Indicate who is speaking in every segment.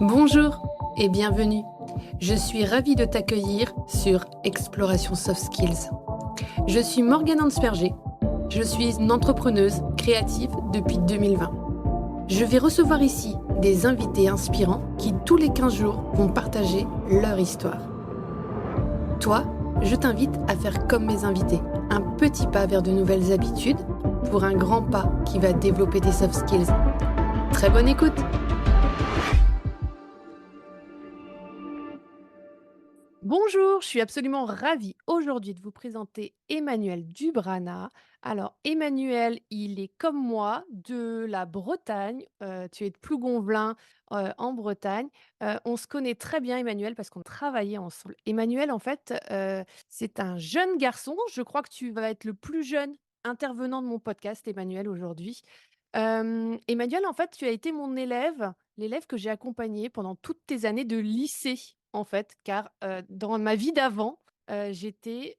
Speaker 1: Bonjour et bienvenue. Je suis ravie de t'accueillir sur Exploration Soft Skills. Je suis Morgane Hansperger. Je suis une entrepreneuse créative depuis 2020. Je vais recevoir ici des invités inspirants qui tous les 15 jours vont partager leur histoire. Toi, je t'invite à faire comme mes invités, un petit pas vers de nouvelles habitudes pour un grand pas qui va développer tes soft skills. Très bonne écoute! Bonjour, je suis absolument ravie aujourd'hui de vous présenter Emmanuel Dubrana. Alors Emmanuel, il est comme moi de la Bretagne, tu es de Plougonvelin, en Bretagne. On se connaît très bien Emmanuel parce qu'on travaillait ensemble. Emmanuel en fait, c'est un jeune garçon, je crois que tu vas être le plus jeune intervenant de mon podcast Emmanuel aujourd'hui. Emmanuel, en fait, tu as été mon élève, l'élève que j'ai accompagné pendant toutes tes années de lycée, en fait, car, dans ma vie d'avant, j'étais,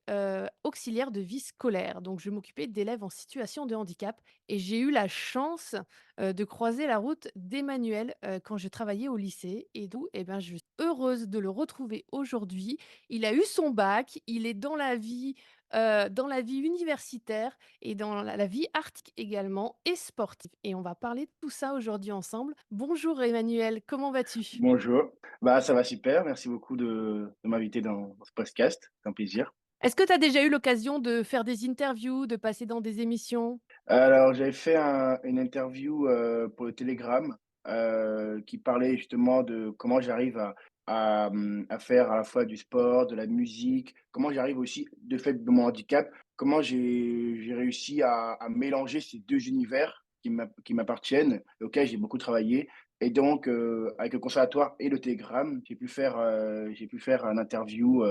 Speaker 1: auxiliaire de vie scolaire. Donc je m'occupais d'élèves en situation de handicap et j'ai eu la chance, de croiser la route d'Emmanuel, quand je travaillais au lycée et d'où, eh ben, je suis heureuse de le retrouver aujourd'hui. Il a eu son bac, il est dans la vie universitaire et dans la vie artistique également et sportive. Et on va parler de tout ça aujourd'hui ensemble. Bonjour Emmanuel, comment vas-tu?
Speaker 2: Bonjour. Ça va super. Merci beaucoup de m'inviter dans ce podcast. C'est un plaisir.
Speaker 1: Est-ce que tu as déjà eu l'occasion de faire des interviews, de passer dans des émissions?
Speaker 2: Alors, j'avais fait une interview pour le Télégramme qui parlait justement de comment j'arrive à faire à la fois du sport, de la musique, comment j'arrive aussi, de fait de mon handicap, comment j'ai réussi à mélanger ces deux univers qui m'appartiennent, auxquels j'ai beaucoup travaillé. Et donc, avec le conservatoire et le Télégramme, j'ai pu faire un interview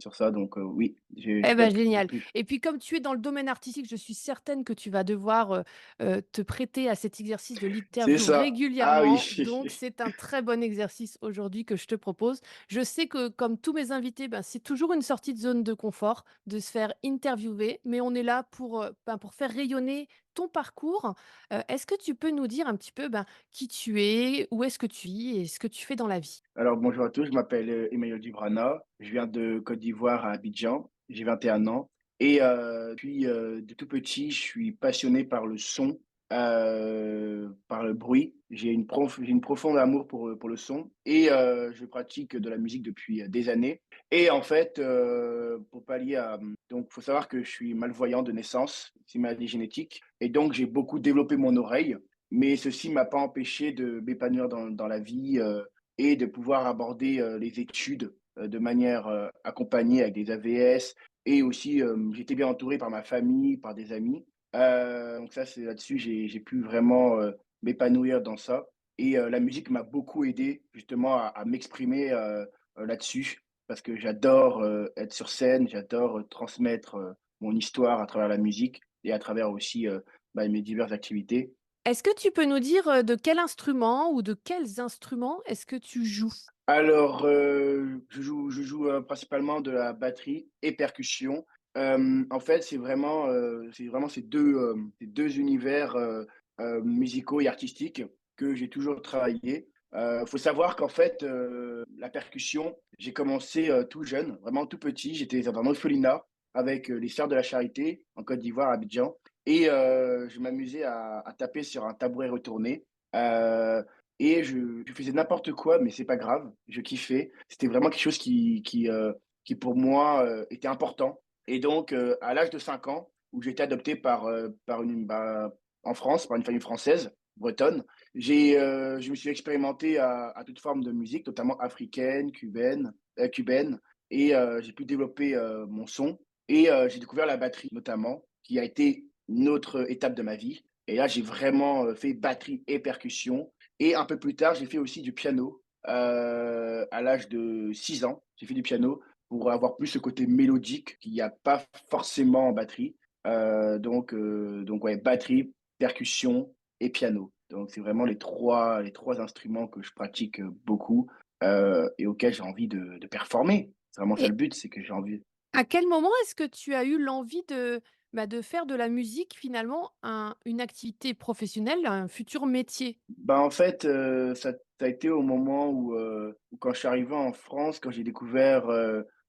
Speaker 2: sur ça. Donc, oui,
Speaker 1: Eh ben
Speaker 2: j'ai
Speaker 1: génial.
Speaker 2: pu.
Speaker 1: Et puis comme tu es dans le domaine artistique, je suis certaine que tu vas devoir, te prêter à cet exercice de
Speaker 2: C'est
Speaker 1: l'interview
Speaker 2: ça. Ah oui.
Speaker 1: régulièrement. Donc c'est un très bon exercice aujourd'hui que je te propose. Je sais que comme tous mes invités, ben, c'est toujours une sortie de zone de confort de se faire interviewer, mais on est là pour, ben, pour faire rayonner ton parcours. Est-ce que tu peux nous dire un petit peu, ben, qui tu es, où est-ce que tu vis et ce que tu fais dans la vie?
Speaker 2: Alors bonjour à tous, je m'appelle, Emmanuel Dubrana. Je viens de Côte d'Ivoire à Abidjan. J'ai 21 ans et puis, de tout petit, je suis passionné par le son, par le bruit. J'ai une profonde amour pour le son et je pratique de la musique depuis, des années et en fait, pour pallier à, donc faut savoir que je suis malvoyant de naissance, c'est une maladie génétique et donc j'ai beaucoup développé mon oreille, mais ceci m'a pas empêché de m'épanouir dans la vie, et de pouvoir aborder, les études, de manière, accompagnée avec des AVS et aussi, j'étais bien entouré par ma famille, par des amis. Donc ça, c'est là-dessus, j'ai pu vraiment, m'épanouir dans ça et la musique m'a beaucoup aidé justement à m'exprimer, là-dessus parce que j'adore, être sur scène, j'adore, transmettre, mon histoire à travers la musique et à travers aussi, mes diverses activités.
Speaker 1: Est-ce que tu peux nous dire, de quel instrument ou de quels instruments est-ce que tu joues?
Speaker 2: Alors, je joue, principalement de la batterie et percussion. En fait, c'est vraiment ces 2 univers, musicaux et artistiques que j'ai toujours travaillé. Faut savoir qu'en fait, la percussion, j'ai commencé, tout jeune, vraiment tout petit. J'étais dans un orphelinat avec, les Sœurs de la Charité en Côte d'Ivoire, à Abidjan et je m'amusais à taper sur un tabouret retourné. Heu et je faisais n'importe quoi, mais c'est pas grave, je kiffais. C'était vraiment quelque chose qui pour moi, était important et donc à l'âge de 5 ans, où j'ai été adopté par en France, par une famille française, bretonne, je me suis expérimenté à toute forme de musique, notamment africaine, cubaine et j'ai pu développer, mon son et j'ai découvert la batterie notamment, qui a été une autre étape de ma vie et là, j'ai vraiment, fait batterie et percussion et un peu plus tard, j'ai fait aussi du piano, à l'âge de 6 ans. J'ai fait du piano pour avoir plus ce côté mélodique qu'il y a pas forcément en batterie. Donc ouais, batterie, percussion et piano. Donc c'est vraiment les trois instruments que je pratique, beaucoup, et auxquels j'ai envie de performer. C'est vraiment ça le
Speaker 1: Et
Speaker 2: but, c'est que j'ai envie.
Speaker 1: à quel moment est-ce que tu as eu l'envie de, bah, de faire de la musique finalement une activité professionnelle, un futur métier?
Speaker 2: Bah, en fait, ça a été au moment où quand je suis arrivé en France, quand j'ai découvert,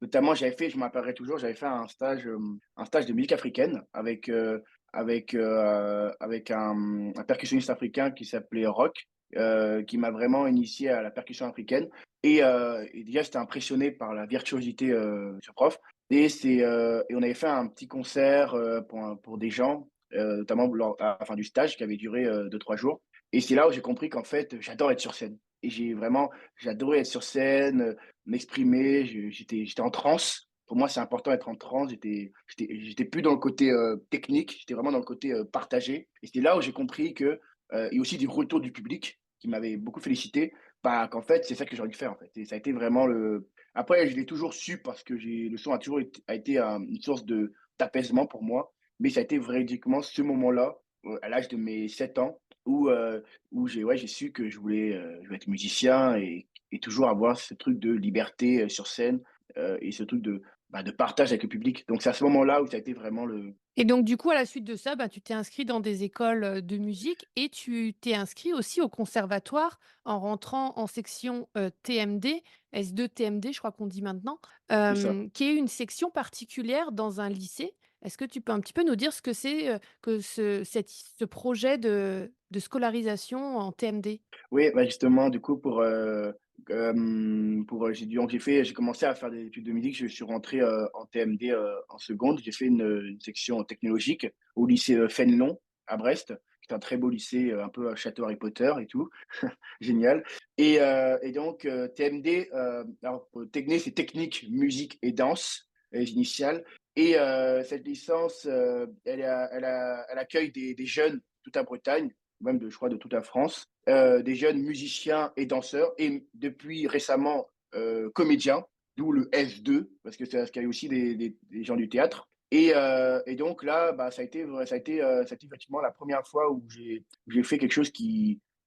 Speaker 2: notamment je m'en rappellerai toujours, j'avais fait un stage de musique africaine avec un percussionniste africain qui s'appelait Rock, qui m'a vraiment initié à la percussion africaine et déjà j'étais impressionné par la virtuosité, de ce prof et on avait fait un petit concert, pour des gens, notamment lors à la fin du stage qui avait duré, 2-3 jours et c'est là où j'ai compris qu'en fait, j'adore être sur scène et j'adorais être sur scène, m'exprimer, j'étais en transe. Pour moi, c'est important d'être en transe. J'étais plus dans le côté, technique, j'étais vraiment dans le côté, partagé et c'est là où j'ai compris que, et aussi des retours du public qui m'avaient beaucoup félicité, bah, qu'en fait, c'est ça que j'ai envie de faire, en fait et ça a été vraiment le après je l'ai toujours su parce que j'ai le son a toujours été, une source d'apaisement pour moi, mais ça a été véridiquement ce moment-là, à l'âge de mes 7 ans où, j'ai su que je voulais être musicien et toujours avoir ce truc de liberté, sur scène, et ce truc de partage avec le public. Donc c'est à ce moment-là où ça a été vraiment le
Speaker 1: Et donc du coup, à la suite de ça, bah, tu t'es inscrit dans des écoles, de musique et tu t'es inscrit aussi au conservatoire en rentrant en section, TMD, S2 TMD je crois qu'on dit maintenant,
Speaker 2: c'est ça.
Speaker 1: qui est une section particulière dans un lycée. Est-ce que tu peux un petit peu nous dire ce que c'est, que ce projet de scolarisation en TMD?
Speaker 2: Oui, bah, justement, du coup, j'ai commencé à faire des études de musique. Je suis rentré, en TMD, en seconde. J'ai fait une section technologique au lycée, Fénelon à Brest, qui est un très beau lycée, un peu, château Harry Potter et tout. Génial et donc TMD, alors, techné, c'est technique, musique et danse, les initiales et cette licence, elle accueille des jeunes toute la Bretagne, même je crois de toute la France, des jeunes musiciens et danseurs et depuis récemment, comédiens, d'où le S2 parce que ça accueille aussi des gens du théâtre et donc là, bah, ça a été effectivement la première fois où j'ai fait quelque chose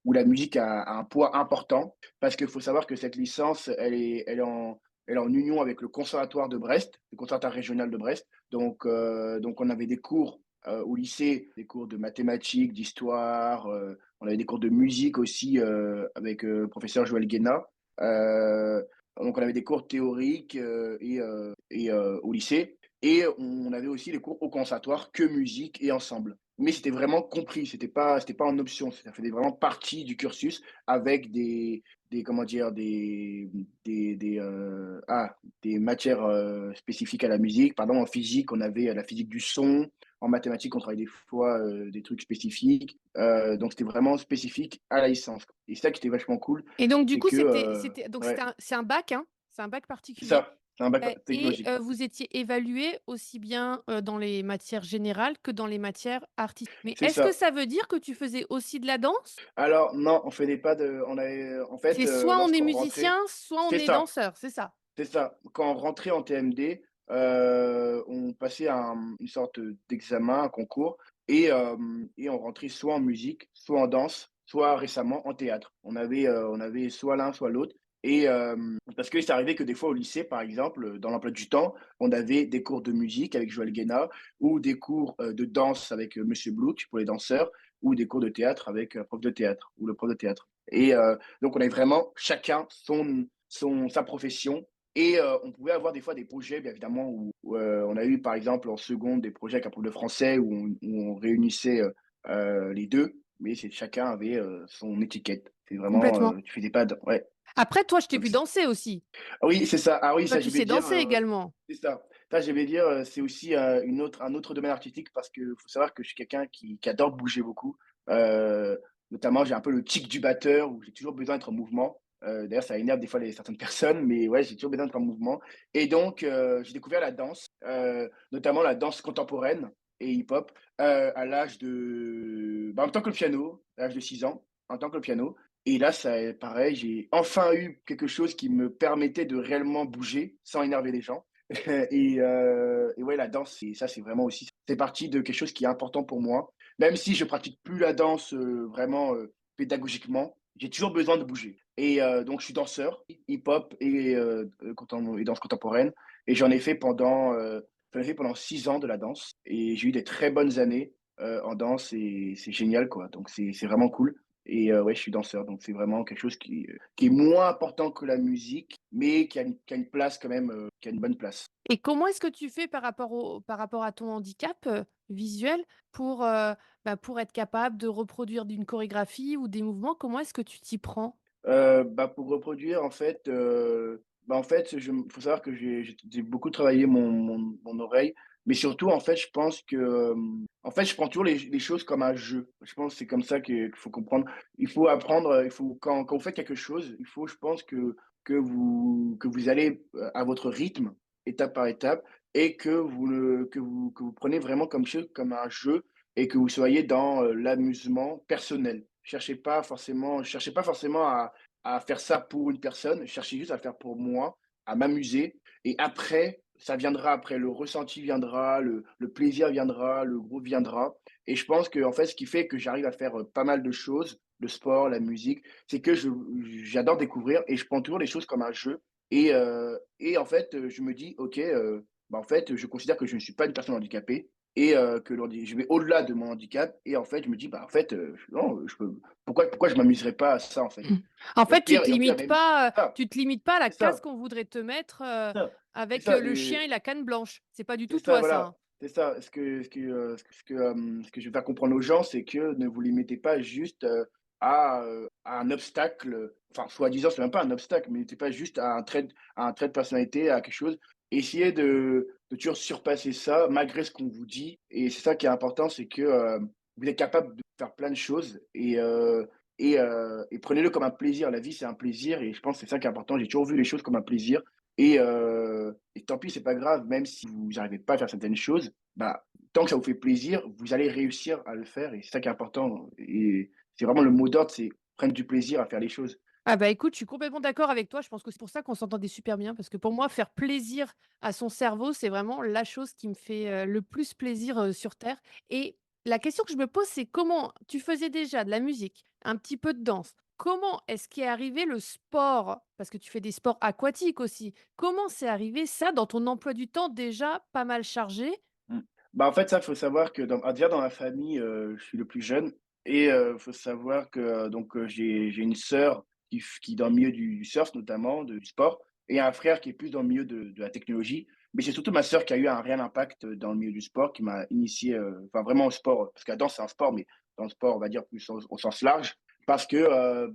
Speaker 2: où la musique a un poids important parce qu'il faut savoir que cette licence, elle est en union avec le conservatoire de Brest, le conservatoire régional de Brest. Donc on avait des cours, au lycée, des cours de mathématiques, d'histoire, on avait des cours de musique aussi, avec, le professeur Joël Guéna. Heu, donc on avait des cours théoriques, au lycée et on avait aussi les cours au conservatoire, que musique et ensemble. Mais c'était vraiment compris, c'était pas en option, ça faisait vraiment partie du cursus avec comment dire? Des matières, spécifiques à la musique. Pardon, en physique, on avait, la physique du son. En mathématiques, on travaillait des fois, des trucs spécifiques. Donc c'était vraiment spécifique à la licence et c'est ça qui était vachement cool,
Speaker 1: Et donc du
Speaker 2: c'est
Speaker 1: coup,
Speaker 2: que,
Speaker 1: c'était
Speaker 2: ouais,
Speaker 1: un bac, hein? C'est un bac
Speaker 2: c'est
Speaker 1: particulier?
Speaker 2: ça, c'est un bac
Speaker 1: Et
Speaker 2: technologique.
Speaker 1: vous étiez évalués aussi bien, dans les matières générales que dans les matières artistiques. Mais
Speaker 2: C'est
Speaker 1: est-ce que
Speaker 2: ça.
Speaker 1: ça veut dire que tu faisais aussi de la danse?
Speaker 2: Alors non, on faisait pas de on avait en fait,
Speaker 1: C'est soit on est
Speaker 2: lorsqu'on
Speaker 1: musicien,
Speaker 2: rentrait
Speaker 1: soit on
Speaker 2: c'est
Speaker 1: est
Speaker 2: ça,
Speaker 1: danseur, c'est ça?
Speaker 2: c'est ça. Quand on rentrait en TMD, on passait une sorte, d'examen, un concours et on rentrait soit en musique, soit en danse, soit récemment en théâtre. On avait soit l'un, soit l'autre et parce que c'est arrivé que des fois au lycée, par exemple, dans l'emploi du temps, on avait des cours de musique avec Joël Guéna ou des cours, de danse avec, Monsieur Blouk pour les danseurs ou des cours de théâtre avec un prof de théâtre ou le prof de théâtre et donc on avait vraiment chacun sa profession et on pouvait avoir des fois des projets, bien évidemment, on a eu, par exemple, en seconde, des projets avec un prof de français où on réunissait, les 2, mais c'est chacun avait, son étiquette. C'est vraiment,
Speaker 1: Complètement.
Speaker 2: tu faisais pas d ouais,
Speaker 1: Après toi, je t'ai
Speaker 2: donc
Speaker 1: vu
Speaker 2: c
Speaker 1: danser aussi.
Speaker 2: ah oui, c'est ça. Ah oui,
Speaker 1: Toi,
Speaker 2: ça,
Speaker 1: tu
Speaker 2: je vais
Speaker 1: sais
Speaker 2: dire,
Speaker 1: danser également?
Speaker 2: c'est ça. Ça, je vais dire, c'est aussi, un autre domaine artistique parce que faut savoir que je suis quelqu'un qui adore bouger beaucoup. Heu, Notamment, j'ai un peu le tic du batteur où j'ai toujours besoin d'être en mouvement. D'ailleurs, ça énerve des fois certaines personnes, mais ouais, j'ai toujours besoin d'être en mouvement et donc j'ai découvert la danse, notamment la danse contemporaine et hip-hop, à l'âge de en même temps que le piano, à l'âge de 6 ans, en même temps que le piano et là, ça pareil, j'ai enfin eu quelque chose qui me permettait de réellement bouger sans énerver les gens et ouais, la danse, c'est vraiment aussi c'est partie de quelque chose qui est important pour moi. Même si je pratique plus la danse, vraiment, pédagogiquement, j'ai toujours besoin de bouger et donc je suis danseur hip-hop et danse contemporaine et j'en ai fait pendant, j'en ai fait pendant 6 ans de la danse et j'ai eu des très bonnes années, en danse et c'est génial, quoi. Donc c'est vraiment cool et ouais, je suis danseur, donc c'est vraiment quelque chose qui est moins important que la musique, mais qui a une place quand même, qui a une bonne place.
Speaker 1: Et comment est-ce que tu fais par rapport à ton handicap, visuel pour, pour être capable de reproduire d'une chorégraphie ou des mouvements? Comment est-ce que tu t'y prends?
Speaker 2: Pour reproduire en fait, en fait, faut savoir que j'ai beaucoup travaillé mon oreille, mais surtout en fait, je pense que, en fait, je prends toujours les choses comme un jeu. Je pense que c'est comme ça qu'il faut comprendre. Il faut apprendre, il faut quand vous faites quelque chose, il faut je pense que vous allez, à votre rythme, étape par étape et que vous prenez vraiment comme un jeu et que vous soyez dans, l'amusement personnel. Cherchez pas forcément à faire ça pour une personne, je cherchais juste à le faire pour moi, à m'amuser et après, ça viendra après, le ressenti viendra, le plaisir viendra, le groupe viendra et je pense que en fait, ce qui fait que j'arrive à faire, pas mal de choses, le sport, la musique, c'est que j'adore découvrir et je prends toujours les choses comme un jeu et en fait, je me dis: «OK, en fait, je considère que je ne suis pas une personne handicapée et que je vais au-delà de mon handicap» et en fait, je me dis: «Bah, en fait, non, je peux pourquoi je m'amuserais pas à ça, en fait?»
Speaker 1: Mmh. En fait,
Speaker 2: Et au pire même
Speaker 1: tu te limites pas à la
Speaker 2: c'est
Speaker 1: case
Speaker 2: ça,
Speaker 1: qu'on voudrait te mettre,
Speaker 2: c'est ça, c'est
Speaker 1: avec,
Speaker 2: ça
Speaker 1: le chien et la canne blanche. C'est pas du
Speaker 2: c'est
Speaker 1: tout
Speaker 2: ça,
Speaker 1: toi ça, hein?
Speaker 2: voilà, c'est ça. Ce que je vais faire comprendre aux gens, c'est que ne vous limitez pas juste, à un obstacle, enfin, soi-disant, c'est même pas un obstacle, mais limitez pas juste à un trait de personnalité, à quelque chose. Essayez de toujours surpasser ça malgré ce qu'on vous dit et c'est ça qui est important, c'est que, vous êtes capable de faire plein de choses et prenez-le comme un plaisir. La vie, c'est un plaisir et je pense que c'est ça qui est important. J'ai toujours vu les choses comme un plaisir et tant pis, c'est pas grave, même si vous n'arrivez pas à faire certaines choses, bah, tant que ça vous fait plaisir, vous allez réussir à le faire et c'est ça qui est important et c'est vraiment le mot d'ordre, c'est prendre du plaisir à faire les choses.
Speaker 1: Ah bah, écoute, je suis complètement d'accord avec toi. Je pense que c'est pour ça qu'on s'entendait super bien parce que pour moi, faire plaisir à son cerveau, c'est vraiment la chose qui me fait, le plus plaisir, sur terre et la question que je me pose, c'est comment tu faisais déjà de la musique, un petit peu de danse. Comment est-ce qu'est arrivé le sport? Parce que tu fais des sports aquatiques aussi. Comment c'est arrivé ça dans ton emploi du temps déjà pas mal chargé?
Speaker 2: Mmh. En fait, ça, faut savoir que déjà dans ma famille, je suis le plus jeune et faut savoir que, j'ai une sœur qui est dans le milieu du surf notamment, du sport et un frère qui est plus dans le milieu de la technologie. Mais c'est surtout ma sœur qui a eu un réel impact, dans le milieu du sport, qui m'a initié, enfin vraiment au sport, parce que la danse, c'est un sport, mais dans le sport, on va dire plus au sens large. Parce que,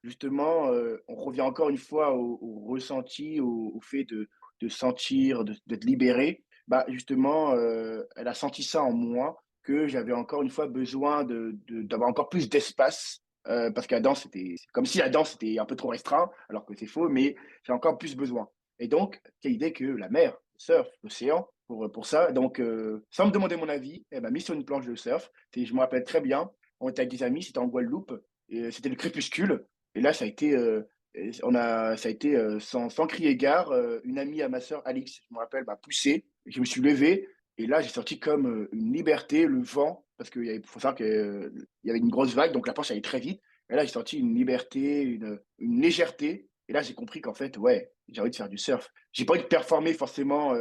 Speaker 2: justement, on revient encore une fois au ressenti, au fait de sentir, d'être libéré justement, elle a senti ça en moi, que j'avais encore une fois besoin d'avoir encore plus d'espace, parce que la danse, c'est comme si la danse était un peu trop restreint, alors que c'est faux, mais j'ai encore plus besoin. Et donc, quelle idée que la mer, le surf, l'océan, pour ça. Donc, sans me demander mon avis, elle m'a mis sur une planche de surf. Je me rappelle très bien, on était avec des amis, c'était en Guadeloupe, et c'était le crépuscule. Et là, ça a été sans crier gare, une amie à ma sœur, Alix, je me rappelle, m'a poussé je me suis levé et là, j'ai senti comme, une liberté, le vent, parce faut savoir qu'il y avait une grosse vague, donc la planche allait très vite et là, j'ai senti une liberté, une légèreté et là, j'ai compris qu'en fait, ouais, j'ai envie de faire du surf. J'ai pas envie de performer forcément,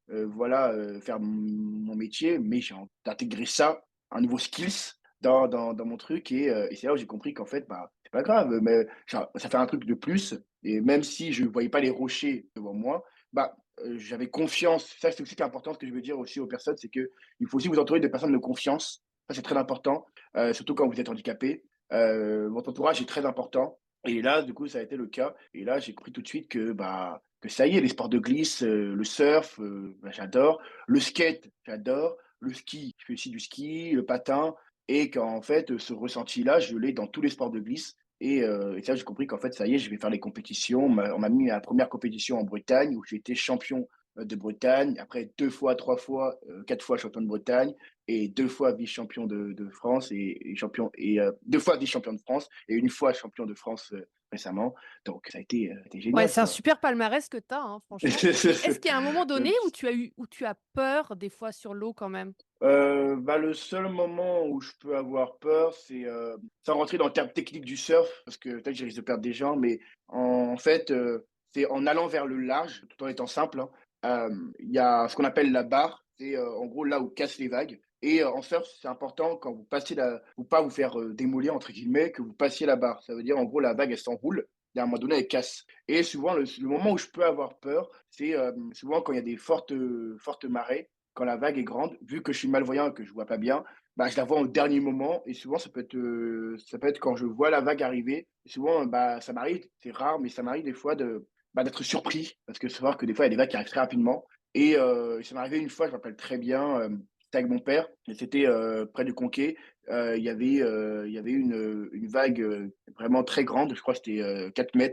Speaker 2: voilà, faire mon métier, mais j'ai envie d'intégrer ça, un nouveau skills dans mon truc et c'est là où j'ai compris qu'en fait, c'est pas grave, mais ça fait un truc de plus et même si je voyais pas les rochers devant moi, j'avais confiance. Ça, c'est aussi qui est important, ce que je veux dire aussi aux personnes, c'est qu'il faut aussi vous entourer de personnes de confiance. Ça, c'est très important, surtout quand vous êtes handicapé. Votre entourage est très important et là, du coup, ça a été le cas et là, j'ai compris tout de suite que ça y est, les sports de glisse, le surf, j'adore. Le skate, j'adore. Le ski, je fais aussi du ski, le patin et qu'en fait, ce ressenti-là, je l'ai dans tous les sports de glisse et ça, j'ai compris qu'en fait, ça y est, je vais faire les compétitions. On m'a mis à la première compétition en Bretagne où j'ai été champion, de Bretagne. Après 2 fois, 3 fois, 4 fois champion de Bretagne et 2 fois vice-champion de France et champion et 2 fois vice-champion de France et une fois champion de France, récemment. Donc ça a été
Speaker 1: Ouais,
Speaker 2: génial,
Speaker 1: c'est un
Speaker 2: quoi.
Speaker 1: super palmarès que tu as, hein, franchement. Et est-ce qu'il y a un moment donné où tu as peur des fois sur l'eau quand même?
Speaker 2: Le seul moment où je peux avoir peur, c'est, sans rentrer dans le terme technique du surf, parce que peut-être je risque de perdre des gens, mais en fait, c'est en allant vers le large, tout en étant simple, hein, il y a ce qu'on appelle la barre, c'est, en gros là où cassent les vagues et en surf, c'est important quand vous passez la pour pas vous faire, «démolir» entre guillemets, que vous passiez la barre. Ça veut dire en gros la vague elle s'enroule et à un moment donné elle casse et souvent le moment où je peux avoir peur, c'est, souvent quand il y a des fortes marées, quand la vague est grande, vu que je suis malvoyant et que je vois pas bien, bah, je la vois au dernier moment et souvent ça peut être quand je vois la vague arriver. Souvent, bah, ça m'arrive, c'est rare, mais ça m'arrive des fois d'être surpris parce que faut savoir que des fois, il y a des vagues qui arrivent très rapidement et ça m'est arrivé une fois, je me rappelle très bien, c'était avec mon père et c'était, près du Conquet. Il y avait une vague, vraiment très grande, je crois que c'était, 4 m,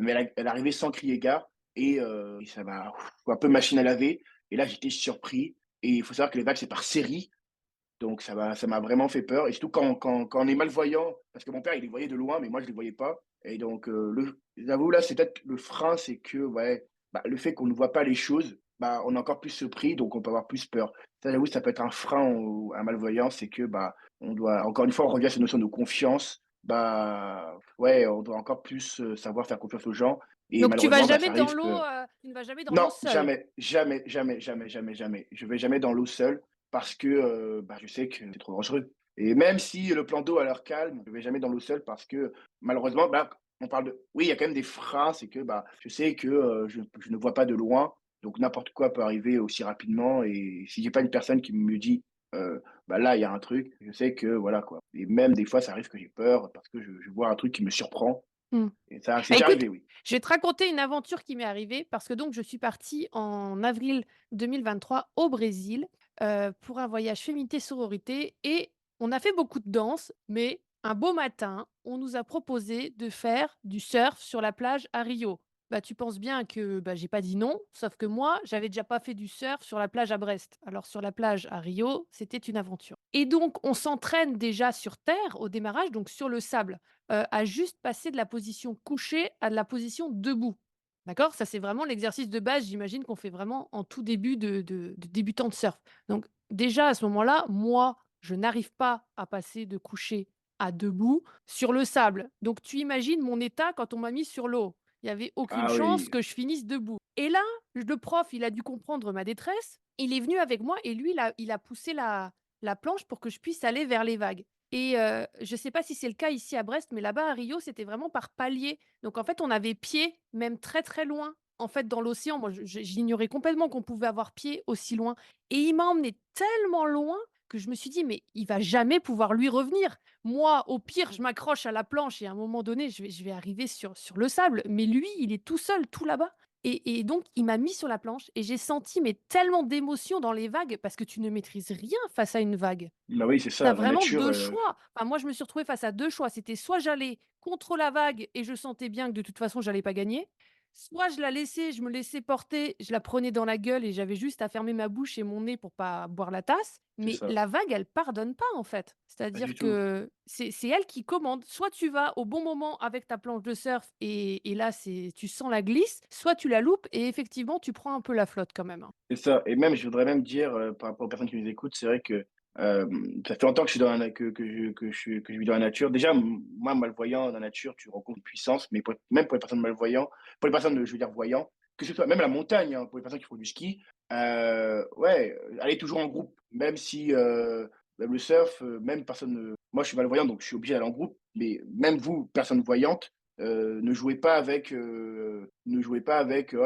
Speaker 2: mais elle arrivait sans crier gare et ça m'a un peu machine à laver et là, j'étais surpris et il faut savoir que les vagues, c'est par série donc ça m'a vraiment fait peur et surtout quand on est malvoyant, parce que mon père, il les voyait de loin, mais moi je les voyais pas et donc le j'avoue là, c'est peut-être le frein, c'est que ouais, bah, le fait qu'on ne voit pas les choses, bah, on est encore plus surpris, donc on peut avoir plus peur. Ça, j'avoue, ça peut être un frein au à la malvoyance, c'est que, bah, on doit encore une fois, on revient à cette notion de confiance, bah, ouais, on doit encore plus, savoir faire confiance aux gens et
Speaker 1: Donc tu vas
Speaker 2: malheureusement, bah,
Speaker 1: jamais
Speaker 2: ça
Speaker 1: dans
Speaker 2: arrive
Speaker 1: l'eau,
Speaker 2: que
Speaker 1: tu ne vas jamais dans l'eau
Speaker 2: non,
Speaker 1: seul?
Speaker 2: jamais, jamais, jamais, jamais, jamais, jamais. Je vais jamais dans l'eau seul parce que, bah, je sais que c'est trop dangereux et même si le plan d'eau a l'air calme, je vais jamais dans l'eau seul parce que malheureusement, bah, on parle de oui, il y a quand même des freins, c'est que, bah, je sais que, je ne vois pas de loin, donc n'importe quoi peut arriver aussi rapidement et si j'ai pas une personne qui me dit, bah, là, il y a un truc, je sais que voilà, quoi et même des fois, ça arrive que j'ai peur parce que je vois un truc qui me surprend
Speaker 1: Mmh.
Speaker 2: et ça, c'est
Speaker 1: Bah,
Speaker 2: déjà
Speaker 1: écoute,
Speaker 2: arrivé, oui.
Speaker 1: je vais te raconter une aventure qui m'est arrivée parce que donc je suis partie en avril 2023 au Brésil, pour un voyage féminité sororité et on a fait beaucoup de danse, mais un beau matin, on nous a proposé de faire du surf sur la plage à Rio. Bah, tu penses bien que, bah, j'ai pas dit non, sauf que moi, j'avais déjà pas fait du surf sur la plage à Brest. Alors sur la plage à Rio, c'était une aventure et donc on s'entraîne déjà sur terre au démarrage, donc sur le sable. À juste passer de la position couchée à de la position debout. D'accord? Ça, c'est vraiment l'exercice de base, j'imagine qu'on fait vraiment en tout début de débutant de surf. Donc déjà, à ce moment-là, moi, je n'arrive pas à passer de couché à debout sur le sable. Donc tu imagines mon état quand on m'a mis sur l'eau. Il y avait aucune
Speaker 2: Ah
Speaker 1: chance
Speaker 2: oui,
Speaker 1: que je finisse debout et là, le prof, il a dû comprendre ma détresse. Il est venu avec moi et lui, il a poussé la planche pour que je puisse aller vers les vagues. Et je ne sais pas si c'est le cas ici à Brest, mais là-bas à Rio, c'était vraiment par paliers. Donc en fait, on avait pied, même très, très loin, en fait, dans l'océan. Moi, j'ignorais complètement qu'on pouvait avoir pied aussi loin et il m'a emmené tellement loin que je me suis dit: «Mais il va jamais pouvoir lui revenir. Moi, au pire, je m'accroche à la planche et à un moment donné, je vais arriver sur le sable, mais lui, il est tout seul, tout là-bas». Et donc il m'a mis sur la planche et j'ai senti, mais tellement d'émotions dans les vagues parce que tu ne maîtrises rien face à une vague.
Speaker 2: bah, oui, c'est
Speaker 1: Tu as
Speaker 2: ça, la
Speaker 1: vraiment
Speaker 2: nature,
Speaker 1: 2 choix. Enfin, moi, je me suis retrouvée face à 2 choix. C'était soit j'allais contre la vague et je sentais bien que de toute façon, j'allais pas gagner, soit je la laissais, je me laissais porter, je la prenais dans la gueule et j'avais juste à fermer ma bouche et mon nez pour pas boire la tasse.
Speaker 2: c'est
Speaker 1: Mais
Speaker 2: ça.
Speaker 1: la vague, elle pardonne pas, en fait.
Speaker 2: Pas du
Speaker 1: C'est-à-dire
Speaker 2: tout.
Speaker 1: que c'est elle qui commande. Soit tu vas au bon moment avec ta planche de surf et là, c'est tu sens la glisse, soit tu la loupes et effectivement, tu prends un peu la flotte quand même, hein.
Speaker 2: C'est ça et même je voudrais même dire, par rapport aux personnes qui nous écoutent, c'est vrai que, ça fait longtemps que je suis dans la que je vis dans la nature. Déjà, moi, malvoyant dans la nature, tu rencontres une puissance, mais même pour les personnes malvoyants, pour les personnes, je veux dire voyants, que ce soit même la montagne, hein, pour les personnes qui font du ski, ouais, aller toujours en groupe, même si, même le surf, même personne, moi je suis malvoyant donc je suis obligé d'aller en groupe, mais même vous, personnes voyantes, ne jouez pas avec: «Oh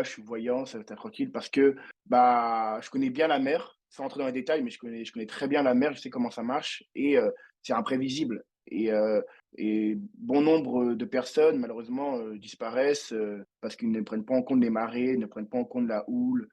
Speaker 2: je suis voyant, ça va être tranquille» parce que, bah, je connais bien la mer, sans rentrer dans les détails, mais je connais très bien la mer, je sais comment ça marche et c'est imprévisible et bon nombre de personnes malheureusement, disparaissent, parce qu'ils ne prennent pas en compte les marées, ne prennent pas en compte la houle,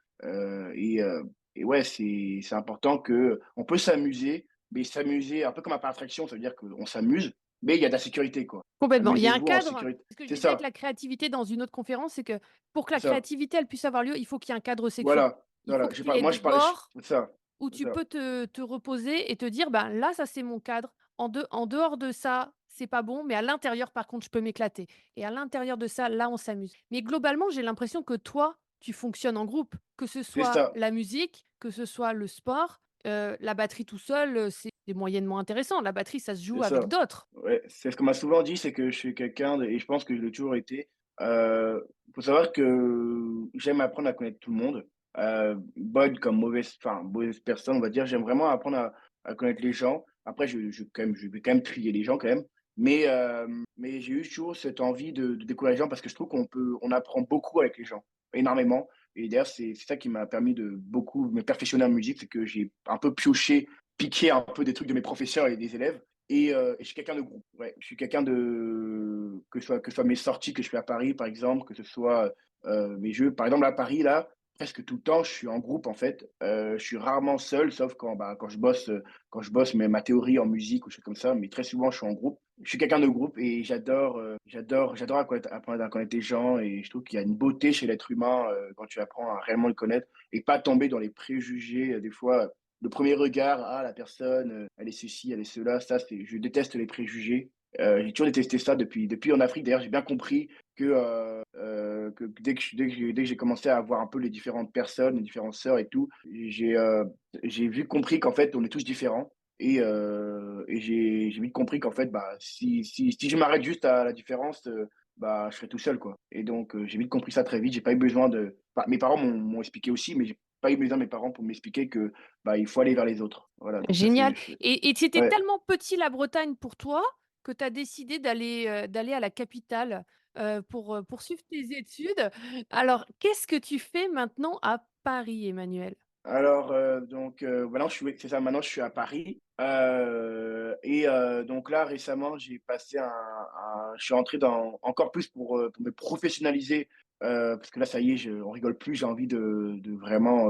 Speaker 2: et ouais, c'est important que on peut s'amuser, mais s'amuser un peu comme un parc d'attraction, ça veut dire qu'on s'amuse, mais il y a de la sécurité, quoi.
Speaker 1: Complètement. Il y a un
Speaker 2: Amusez-vous en
Speaker 1: cadre.
Speaker 2: sécurité.
Speaker 1: Ce que je
Speaker 2: C'est
Speaker 1: disais avec
Speaker 2: ça,
Speaker 1: la créativité dans une autre conférence, c'est que pour que la
Speaker 2: c'est ça.
Speaker 1: créativité, elle puisse avoir lieu, il faut qu'il y ait un cadre sécure.
Speaker 2: Voilà,
Speaker 1: Il faut
Speaker 2: voilà.
Speaker 1: que
Speaker 2: J'ai
Speaker 1: tu
Speaker 2: pas
Speaker 1: aies
Speaker 2: moi
Speaker 1: des
Speaker 2: je parlais
Speaker 1: bords
Speaker 2: c'est ça,
Speaker 1: où
Speaker 2: c'est
Speaker 1: tu
Speaker 2: ça,
Speaker 1: peux te reposer et te dire: «Ben, là, ça, c'est mon cadre. En dehors de ça, c'est pas bon, mais à l'intérieur, par contre, je peux m'éclater et à l'intérieur de ça, là, on s'amuse». Mais globalement, j'ai l'impression que toi, tu fonctionnes en groupe, que ce
Speaker 2: c'est
Speaker 1: soit
Speaker 2: ça,
Speaker 1: la musique, que ce soit le sport, la batterie tout seul, c'est moyennement intéressant. La batterie, ça se
Speaker 2: c'est
Speaker 1: joue avec
Speaker 2: ça.
Speaker 1: d'autres.
Speaker 2: Ouais, c'est ce qu'on m'a souvent dit, c'est que je suis quelqu'un de et je pense que je l'ai toujours été, faut savoir que j'aime apprendre à connaître tout le monde. bonne comme mauvaise, enfin mauvaise personne, on va dire. J'aime vraiment apprendre à connaître les gens. Après je vais quand même trier les gens quand même, mais j'ai eu toujours cette envie de découvrir les gens parce que je trouve on apprend beaucoup avec les gens, énormément. Et d'ailleurs, c'est ça qui m'a permis de beaucoup me perfectionner en musique, c'est que j'ai un peu pioché, piqué un peu des trucs de mes professeurs et des élèves. Et je suis quelqu'un de groupe, ouais. Je suis quelqu'un de que ce soit mes sorties que je fais à Paris, par exemple, que ce soit, mes jeux. Par exemple, à Paris, là, presque tout le temps, je suis en groupe, en fait. Je suis rarement seul, sauf quand je bosse ma théorie en musique ou choses comme ça, mais très souvent, je suis en groupe. Je suis quelqu'un de groupe et j'adore apprendre à connaître les gens et je trouve qu'il y a une beauté chez l'être humain, quand tu apprends à réellement le connaître et pas tomber dans les préjugés, des fois, le premier regard: «Ah, la personne, elle est ceci, elle est cela», ça, c'est je déteste les préjugés. J'ai toujours détesté ça depuis en Afrique. D'ailleurs, j'ai bien compris que dès que j'ai commencé à voir un peu les différentes personnes, les différentes sœurs et tout, j'ai vite compris qu'en fait, on est tous différents et j'ai vite compris qu'en fait, bah, si je m'arrête juste à la différence, bah, je serais tout seul, quoi. Et donc j'ai vite compris ça très vite. J'ai pas eu besoin de enfin, mes parents m'ont expliqué aussi, mais j'ai pas eu besoin de mes parents pour m'expliquer que, bah, il faut aller vers les autres. Voilà, donc ça
Speaker 1: Génial,
Speaker 2: c'est
Speaker 1: et c'était
Speaker 2: ouais.
Speaker 1: tellement petit la Bretagne pour toi que tu as décidé d'aller à la capitale, pour, poursuivre tes études. Alors, qu'est-ce que tu fais maintenant à Paris, Emmanuel?
Speaker 2: Alors, maintenant c'est ça, maintenant je suis à Paris, donc là récemment j'ai passé je suis entré dans encore plus pour me professionnaliser, parce que là ça y est, je on rigole plus, j'ai envie de vraiment,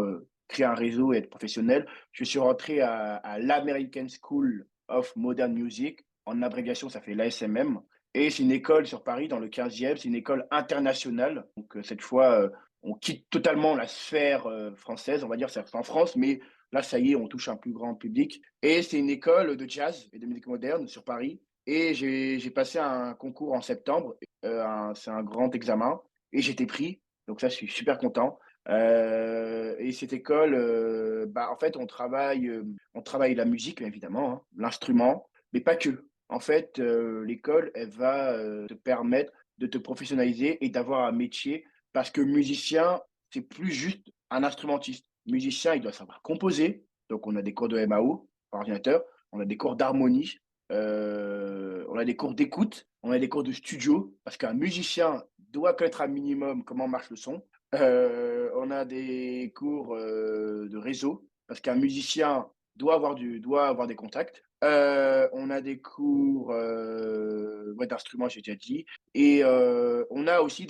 Speaker 2: créer un réseau et être professionnel. Je suis rentré à l'American School of Modern Music, en abréviation ça fait l'ASMM et c'est une école sur Paris dans le 15e, c'est une école internationale, donc cette fois, on quitte totalement la sphère, française, on va dire, c'est en France, mais là, ça y est, on touche un plus grand public et c'est une école de jazz et de musique moderne sur Paris et j'ai passé un concours en septembre, c'est un grand examen et j'ai été pris, donc ça, je suis super content, et cette école, bah, en fait, on travaille la musique, évidemment, hein, l'instrument, mais pas que. En fait, l'école, elle va, te permettre de te professionnaliser et d'avoir un métier parce que musicien, c'est plus juste un instrumentiste. Musicien, il doit savoir composer, donc on a des cours de MAO par ordinateur, on a des cours d'harmonie, on a des cours d'écoute, on a des cours de studio, parce qu'un musicien doit connaître un minimum comment marche le son. On a des cours, de réseau, parce qu'un musicien doit avoir des contacts. On a des cours, ouais, d'instruments, j'ai déjà dit. Et on a aussi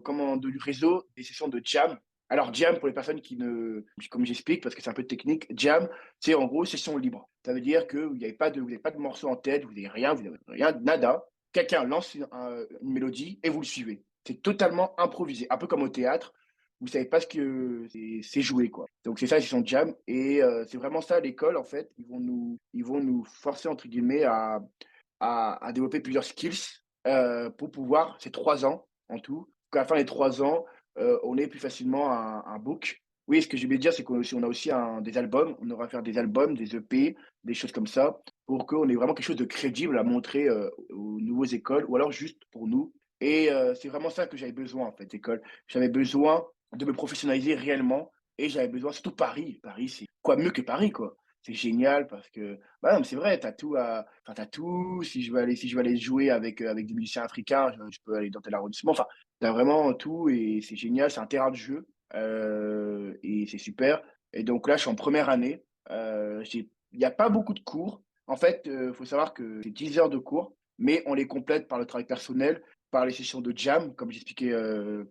Speaker 2: comment du réseau, des sessions de jam. Alors jam pour les personnes qui ne comme j'explique parce que c'est un peu technique, jam, c'est en gros session libre. Ça veut dire que vous avez pas de morceau en tête, vous avez rien, vous avez rien, nada. Quelqu'un lance une mélodie et vous le suivez. C'est totalement improvisé, un peu comme au théâtre. Vous savez pas ce que c'est joué, quoi. Donc c'est ça la session jam et c'est vraiment ça l'école en fait. Ils vont nous «forcer» entre guillemets à développer plusieurs skills, pour pouvoir c'est 3 ans en tout, qu'à la fin des 3 ans, on ait plus facilement un book. Oui, ce que je voulais dire, c'est qu'on a aussi des albums, on aura à faire des albums, des EP, des choses comme ça, pour qu'on ait vraiment quelque chose de crédible à montrer, aux nouvelles écoles ou alors juste pour nous et c'est vraiment ça que j'avais besoin en fait, école. J'avais besoin de me professionnaliser réellement et j'avais besoin surtout Paris. Paris, c'est quoi mieux que Paris, quoi? C'est génial parce que bah, non, mais c'est vrai, tu tout. Si je veux aller jouer avec des musiciens africains, je peux aller dans tel arrondissement. Enfin, tu as vraiment tout et c'est génial. C'est un terrain de jeu, et c'est super. Et donc là, je suis en première année. Il y a pas beaucoup de cours. En fait, faut savoir que c'est 10 heures de cours, mais on les complète par le travail personnel, par les sessions de jam, comme j'expliquais,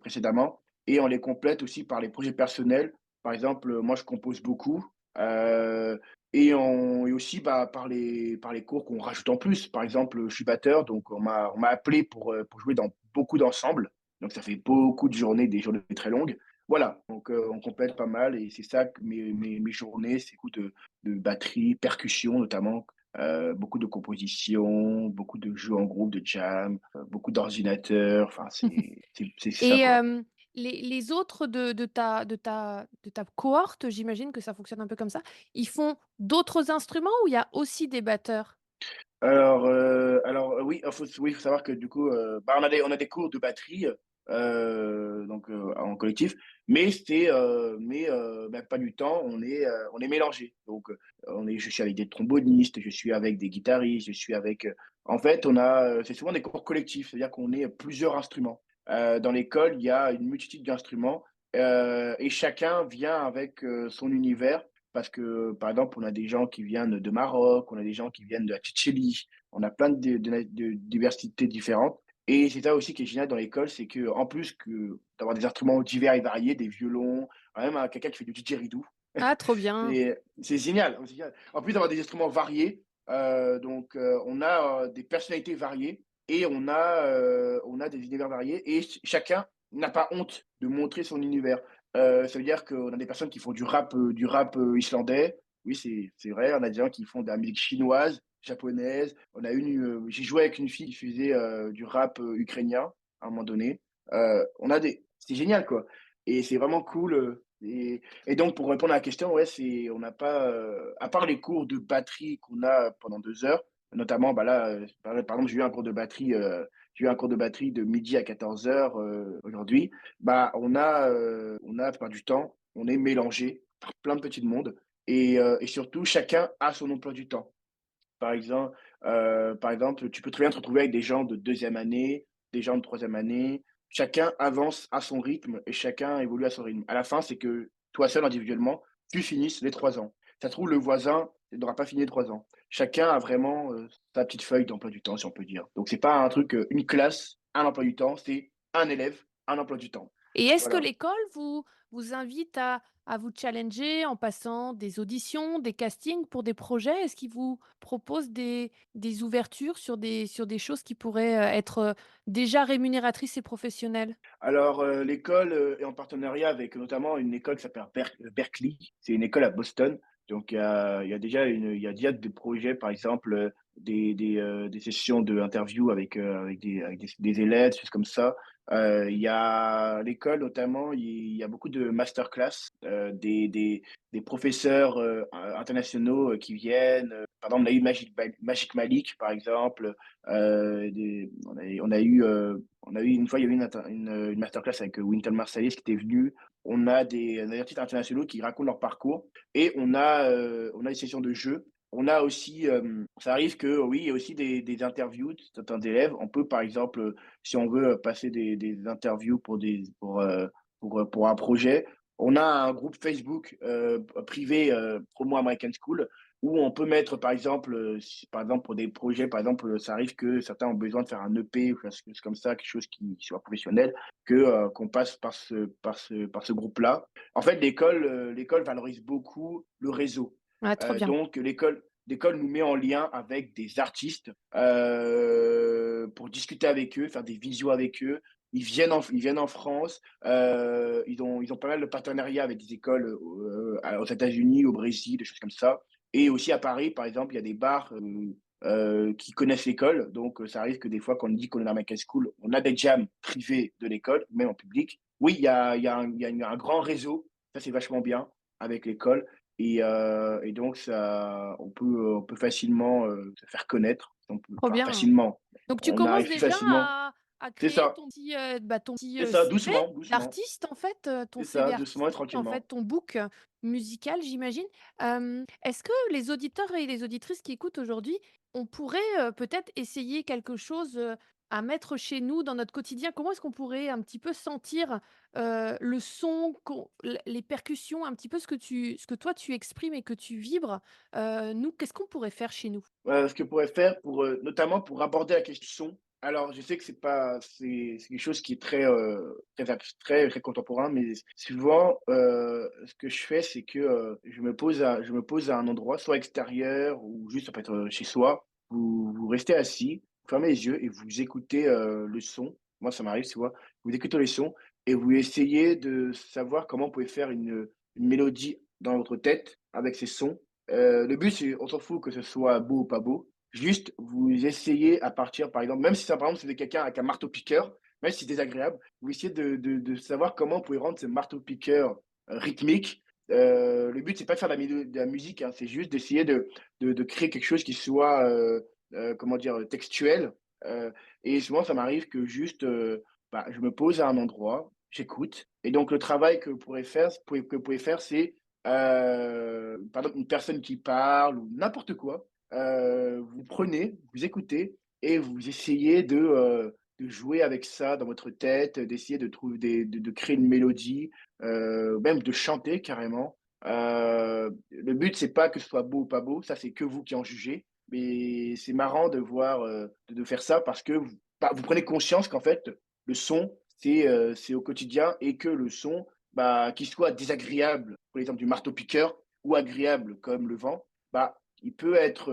Speaker 2: précédemment et on les complète aussi par les projets personnels. Par exemple, moi, je compose beaucoup, heu et aussi, bah, par les cours qu'on rajoute en plus. Par exemple, je suis batteur, donc on m'a appelé pour jouer dans beaucoup d'ensembles. Donc ça fait beaucoup de journées, des journées très longues. Voilà, donc on complète pas mal et c'est ça que mes journées, c'est beaucoup de batterie, percussion notamment, beaucoup de composition, beaucoup de jeux en groupe, de jam, beaucoup d'ordinateurs, enfin c'est ça,
Speaker 1: Et
Speaker 2: quoi.
Speaker 1: les autres de ta cohorte, j'imagine que ça fonctionne un peu comme ça, ils font d'autres instruments ou il y a aussi des batteurs?
Speaker 2: Oui, il faut savoir que du coup, bah, on a des cours de batterie, en collectif, mais la plupart du temps, on est mélangés. Je suis avec des trombonistes, je suis avec des guitaristes, je suis avec, en fait, c'est souvent des cours collectifs, c'est-à-dire qu'on est plusieurs instruments. Dans l'école, il y a une multitude d'instruments, et chacun vient avec, son univers parce que, par exemple, on a des gens qui viennent de Maroc, on a des gens qui viennent de la Tchétchénie, on a plein de diversités différentes et c'est ça aussi qui est génial dans l'école, c'est que en plus que d'avoir des instruments divers et variés, des violons, même, quelqu'un qui fait du didgeridoo,
Speaker 1: Ah, trop bien.
Speaker 2: c'est génial, c'est génial. En plus d'avoir des instruments variés, on a, des personnalités variées et on a des univers variés et chacun n'a pas honte de montrer son univers. Ça veut dire qu'on a des personnes qui font du rap, islandais. Oui, c'est vrai, on a des gens qui font de la musique chinoise, japonaise. J'ai joué avec une fille qui faisait, du rap, ukrainien à un moment donné. C'est génial, quoi et c'est vraiment cool, et donc pour répondre à la question, ouais, on n'a pas, à part les cours de batterie qu'on a pendant 2 heures, notamment, bah, là, par exemple, j'ai eu un cours de batterie de midi à 14h, aujourd'hui. Bah, on a la plupart du temps, on est mélangés, plein de petits mondes et surtout chacun a son emploi du temps. Par exemple, tu peux très bien te retrouver avec des gens de deuxième année, des gens de troisième année. Chacun avance à son rythme et chacun évolue à son rythme. À la fin, c'est que toi seul, individuellement, tu finisses les 3 ans. Ça se trouve, le voisin n'aura pas fini les 3 ans. Chacun a vraiment, sa petite feuille d'emploi du temps, si on peut dire. Donc c'est pas un truc, une classe, un emploi du temps, c'est un élève, un emploi du temps.
Speaker 1: Et est-ce que
Speaker 2: Voilà.
Speaker 1: l'école vous invite à vous challenger en passant des auditions, des castings pour des projets? Est-ce qu'ils vous proposent des ouvertures sur des choses qui pourraient, être, déjà rémunératrices et professionnelles?
Speaker 2: Alors, l'école, est en partenariat avec notamment une école qui s'appelle Berkeley. C'est une école à Boston. Donc il y a déjà des projets, par exemple, des sessions d'interview avec des élèves, des choses comme ça. Il y a l'école notamment, il y a beaucoup de masterclass, des professeurs, internationaux, qui viennent, par exemple, on a eu Magic Malik, par exemple, des on a eu une fois, il y a eu une masterclass avec, Wynton Marsalis qui était venu. On a des artistes internationaux qui racontent leur parcours et on a des sessions de jeux. On a aussi, ça arrive que oui, il y a aussi des interviews de certains élèves. On peut par exemple, si on veut, passer des interviews pour un projet, on a un groupe Facebook, privé, Promo American School où on peut mettre par exemple, si par exemple pour des projets, par exemple, ça arrive que certains ont besoin de faire un EP ou quelque chose comme ça, quelque chose qui soit professionnel, qu'on passe par ce groupe-là. En fait, l'école valorise beaucoup le réseau.
Speaker 1: Ah, trop bien.
Speaker 2: Donc l'école nous met en lien avec des artistes, pour discuter avec eux, faire des visios avec eux. Ils viennent en France, ils ont pas mal de partenariats avec des écoles, aux États-Unis, au Brésil, des choses comme ça. Et aussi à Paris, par exemple, il y a des bars, qui connaissent l'école. Donc, ça arrive que des fois, quand on dit qu'on est dans American School, on a des jams privés de l'école, même en public. Oui, il y a un grand réseau, ça c'est vachement bien avec l'école. Et donc, on peut facilement, se faire connaître.
Speaker 1: Trop
Speaker 2: Enfin,
Speaker 1: bien.
Speaker 2: facilement.
Speaker 1: Donc tu
Speaker 2: On
Speaker 1: commences
Speaker 2: arrive plus
Speaker 1: déjà
Speaker 2: facilement.
Speaker 1: à
Speaker 2: C'est
Speaker 1: créer
Speaker 2: ça,
Speaker 1: ton petit,
Speaker 2: c'est ça,
Speaker 1: CV
Speaker 2: doucement, doucement.
Speaker 1: d'artiste en fait, ton
Speaker 2: C'est ça,
Speaker 1: CV
Speaker 2: doucement et
Speaker 1: artistique en fait,
Speaker 2: tranquillement.
Speaker 1: ton book, musical j'imagine. Est-ce que les auditeurs et les auditrices qui écoutent aujourd'hui, on pourrait, peut-être essayer quelque chose, à mettre chez nous dans notre quotidien? Comment est-ce qu'on pourrait un petit peu sentir, le son qu'on les percussions, un petit peu ce que toi tu exprimes et que tu vibres? Nous, qu'est-ce qu'on pourrait faire chez nous?
Speaker 2: Ce que pourrait faire pour, notamment pour aborder la question. Alors je sais que c'est quelque chose qui est très abstrait, très contemporain, mais souvent, ce que je fais, c'est que, je me pose à un endroit, soit extérieur ou juste ça peut être, chez soi. Vous restez assis, vous fermez les yeux et vous écoutez, le son. Moi, ça m'arrive, tu vois? Vous écoutez les sons et vous essayez de savoir comment vous pouvez faire une mélodie dans votre tête avec ces sons. Le but, c'est on s'en fout que ce soit beau ou pas beau. Juste, vous essayez à partir, par exemple, même si ça, par exemple, c'est quelqu'un avec un marteau-piqueur, même si c'est désagréable, vous essayez de savoir comment vous pouvez rendre ce marteau-piqueur, rythmique. Le but, c'est pas de faire de la musique, hein, c'est juste d'essayer de créer quelque chose qui soit, comment dire? Textuel. Heu et souvent, ça m'arrive que juste, bah, je me pose à un endroit, j'écoute et donc le travail que vous pouvez faire, c'est, par exemple, une personne qui parle ou n'importe quoi, vous prenez, vous écoutez et vous essayez de jouer avec ça dans votre tête, d'essayer de trouver de créer une mélodie, même de chanter carrément. Le but, c'est pas que ce soit beau ou pas beau, ça, c'est que vous qui en jugez, mais c'est marrant de voir, de faire ça parce que vous prenez conscience qu'en fait, le son, c'est au quotidien et que le son, bah, qu'il soit désagréable, pour l'exemple du marteau-piqueur, ou agréable comme le vent, bah, il peut être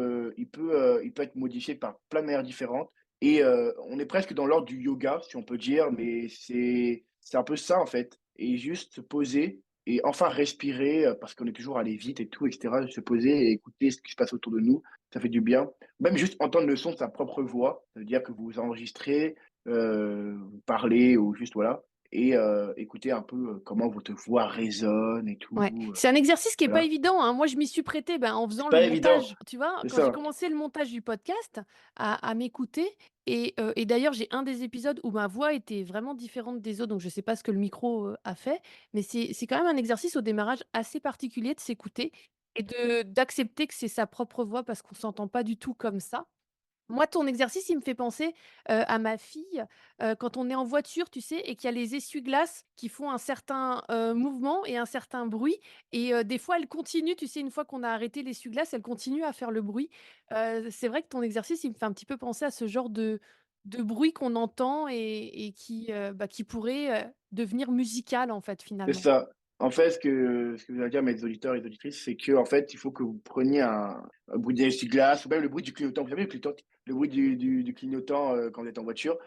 Speaker 2: modifié par plein de manières différentes et on est presque dans l'ordre du yoga, si on peut dire, mais c'est un peu ça, en fait et juste se poser et enfin respirer, parce qu'on est toujours allé vite et tout et cetera. Se poser et écouter ce qui se passe autour de nous, ça fait du bien. Même juste entendre le son de sa propre voix, ça veut dire que vous enregistrez, vous parlez ou juste voilà et écouter un peu, comment votre voix résonne et
Speaker 1: Ouais,
Speaker 2: tout,
Speaker 1: c'est un exercice qui est pas
Speaker 2: voilà.
Speaker 1: évident, hein. Moi, je m'y suis prêtée, ben, en
Speaker 2: C'est
Speaker 1: faisant le
Speaker 2: pas évident,
Speaker 1: montage, tu vois?
Speaker 2: c'est
Speaker 1: Quand j'ai
Speaker 2: ça.
Speaker 1: commencé le montage du podcast, à m'écouter et d'ailleurs, j'ai un des épisodes où ma voix était vraiment différente des autres, donc je sais pas ce que le micro, a fait, mais c'est quand même un exercice au démarrage assez particulier de s'écouter et d'accepter que c'est sa propre voix parce qu'on s'entend pas du tout comme ça. Moi, ton exercice, il me fait penser, à ma fille, quand on est en voiture, tu sais? Et qu'il y a les essuie-glaces qui font un certain, mouvement et un certain bruit et des fois, elle continue, tu sais? Une fois qu'on a arrêté l'essuie-glace, elle continue à faire le bruit. C'est vrai que ton exercice, il me fait un petit peu penser à ce genre de bruit qu'on entend et qui, bah, qui pourrait, devenir musical, en fait,
Speaker 2: C'est
Speaker 1: finalement.
Speaker 2: ça. En fait, ce que je veux dire à mes auditeurs et auditrices, c'est qu'en fait, il faut que vous preniez un bruit d'essuie-glace ou même le bruit du clignotant. Vous savez, le bruit du clignotant, quand vous êtes en voiture,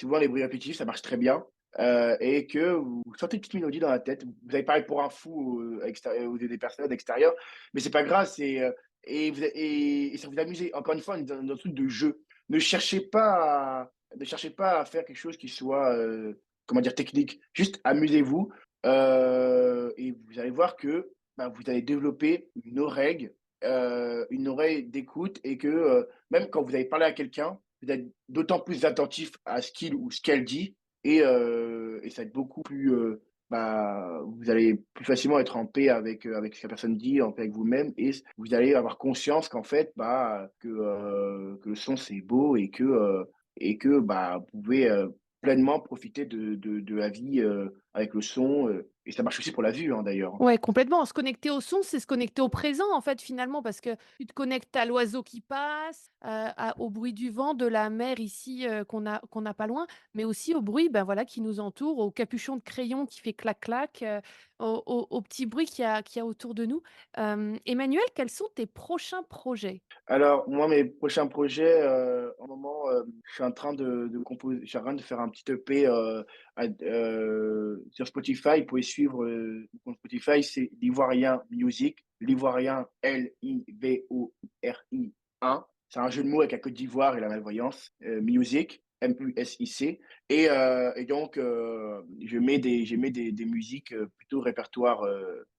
Speaker 2: souvent les bruits répétitifs, ça marche très bien, et que vous sentez une petite mélodie dans la tête. Vous allez paraître pour un fou, aux des personnes extérieures, mais c'est pas grave, et ça vous amusez. Encore une fois, on est dans un truc de jeu. Ne cherchez pas à faire quelque chose qui soit, comment dire? Technique. Juste amusez-vous, et vous allez voir que, bah, vous allez développer une oreille d'écoute et que, même quand vous allez parler à quelqu'un, vous êtes d'autant plus attentif à ce qu'il ou ce qu'elle dit et ça va être beaucoup plus, bah, vous allez plus facilement être en paix avec ce que la personne dit, en paix avec vous-même et vous allez avoir conscience qu'en fait, bah, que le son c'est beau et que, bah, vous pouvez, pleinement profiter de la vie, avec le son, et ça marche aussi pour la vue, hein, d'ailleurs, hein.
Speaker 1: Ouais, complètement. Se connecter au son, c'est se connecter au présent, en fait, finalement, parce que tu te connectes à l'oiseau qui passe, au bruit du vent, de la mer ici, qu'on a pas loin, mais aussi au bruit, ben, voilà, qui nous entoure, au capuchon de crayon qui fait clac clac, au petit bruit qu'il y a autour de nous. Emmanuel, quels sont tes prochains projets?
Speaker 2: Alors moi, mes prochains projets, en moment, je suis en train je suis en train de faire un petit EP, sur Spotify. Vous pouvez suivre, mon compte Spotify, c'est l'Ivoirien Music, l'Ivoirien Livouri1. C'est un jeu de mots avec la Côte d'Ivoire et la malvoyance, Music, Music et donc je mets des musiques, plutôt répertoire,